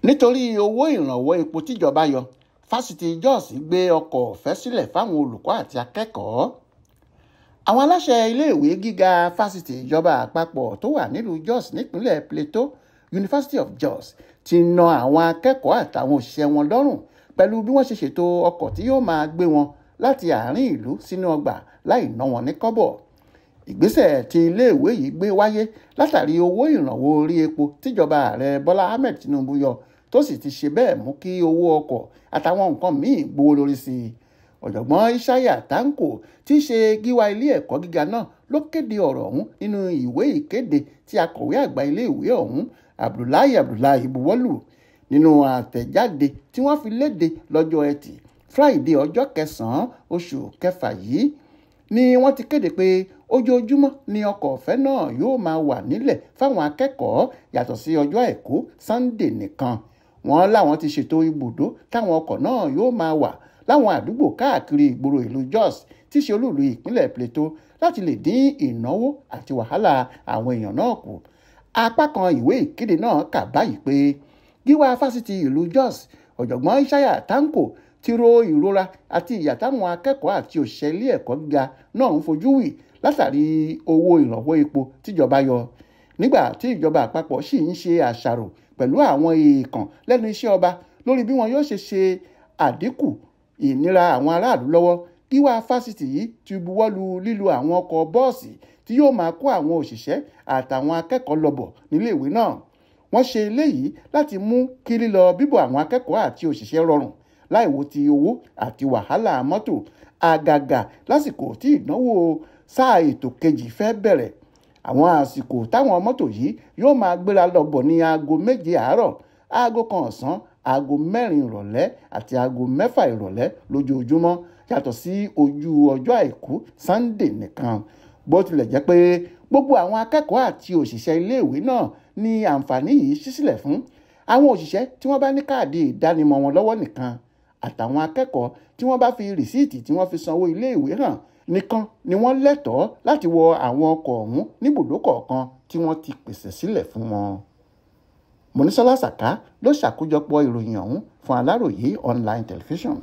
nítorí owó ìrànwọ́ epo tíjọba yọ, Fásitì Jos gbé ọkọ̀ ọ̀fẹ́ sílẹ̀ fáwọn olùkọ́ àti akẹ́kọ̀ọ́. Àwọn aláṣẹ iléèwé gíga fásitì ìjọba àpapọ̀ tó wà nílùú Jos nípínlẹ̀ Plateau, University of Jos, ti na àwọn akẹ́kọ̀ọ́ àtàwọn òṣìṣẹ́ wọn lọ́rùn pẹ̀lú bí wọ́n ṣe ṣètò ọkọ̀ tí yóò máa gbé wọn láti àárín ìlú sínú ọgbà láì ná wọn ní kọ́bọ̀. Ìgbésẹ̀ tí iléèwé yìí gbé wáyé látàrí owó ìrànwọ́ orí epo tíjọba ààrẹ Bọ́lá Ahmed Tinubu yọ, tó sì ti ṣe bẹ́ẹ̀ mú kí owó ọkọ̀ àtàwọn nǹkan míì gbówó lórí sí i. Ọ̀jọ̀gbọ́n Ishaya Tanko tí í ṣe gíwá ilé ẹ̀kọ́ gíga náà ló kéde ọ̀rọ̀ ọ̀hún nínú ìwé ìkéde tí akọ̀wé àgbà iléèwé ọ̀hún Abdullahi buwọ́lù. Nínú àtẹ̀jáde tí wọ́n fi léde lọ́jọ́ Ẹtì Friday ọjọ́ 9 oṣù kẹfà yìí ni wọ́n ti kéde pé ojoojúmọ́ ni ọkọ̀ ọ̀fẹ́ náà yóò máa wà nílẹ̀ fáwọn akẹ́kọ̀ọ́ yàtọ̀ sí ọjọ́ Àìkú Sunday nìkan. Wọ́n láwọn ti ṣètò ibùdó táwọn ọkọ̀ náà yóò máa wà láwọn àdúgbò káàkiri ìgboro ìlú Jos tí ṣe olúìlú ìpínlẹ̀ Plateau láti lè dín ìnáwó àti wàhálà àwọn èèyàn náà kù. Apá kan ìwé ìkéde náà kà báyìí pé gíwá fásitì ìlú Jos ọ̀jọ̀gbọ́n Ishaya Tanko ti ro ìrora àti ìyà táwọn akẹ́kọ̀ọ́ àti òṣìṣẹ́ ilé ẹ̀kọ́ gíga náà ń fojú wì látàrí owó ìrànwọ́ epo tíjọba yọ. Nígbà tí ìjọba àpapọ̀ sì ń ṣe àṣàrò pẹ̀lú àwọn èèkàn lẹ́nu iṣẹ́ ọba lórí bí wọn yóò ṣe àdínkù ìnira àwọn aráàlú lọ́wọ́, gíwá fásitì yìí ti buwọ́lu lílo àwọn ọkọ̀ bọ́ọ̀sì tí yóò máa kó àwọn òṣìṣẹ́ àtàwọn akẹ́kọ̀ọ́ lọ́bọ̀ níléèwé náà. Wọ́n ṣe eléyìí láti mú kí lílọ bíbọ̀ àwọn akẹ́kọ̀ọ́ àti òṣìṣẹ́ rọrùn láìwo ti owó àti wàhálà mọ́tò, àgàgà lásìkò tí ìdánwò sáà ètò kejì fẹ́ bẹ̀rẹ̀. Àwọn àsìkò táwọn mọ́tò yìí yóò máa gbéra lọ́bọ̀ ní aago 7 àárọ̀, aago 1 ọ̀sán, aago 4 ìrọ̀lẹ́ àti aago 6 ìrọ̀lẹ́ lójoojúmọ́ yàtọ̀ sí ojú ọjọ́ Àìkú Sunday nìkan. Bó tilẹ̀ jẹ́ pé gbogbo àwọn akẹ́kọ̀ọ́ àti òṣìṣẹ́ iléèwé náà ní àǹfààní yìí ṣí sílẹ̀ fún. Àwọn òṣìṣẹ́ tí wọ́n bá ní káàdì ìdánimọ̀ wọn lọ́wọ́ nìkan àtàwọn akẹ́kọ̀ọ́ tí wọ́n bá fi rìsíìtì tí wọ́n fi sanwó iléèwé hàn nìkan ni wọ́n lẹ́tọ̀ọ́ láti wọ àwọn ọkọ̀ ọ̀hún níbùdó kọ̀ọ̀kan tí wọ́n ti pèsè sílẹ̀ fún wọn. Mọ́nísọ́lá Sàká ló ṣàkójọpọ̀ ìròyìn ọ̀hún fún Aláròyé online television.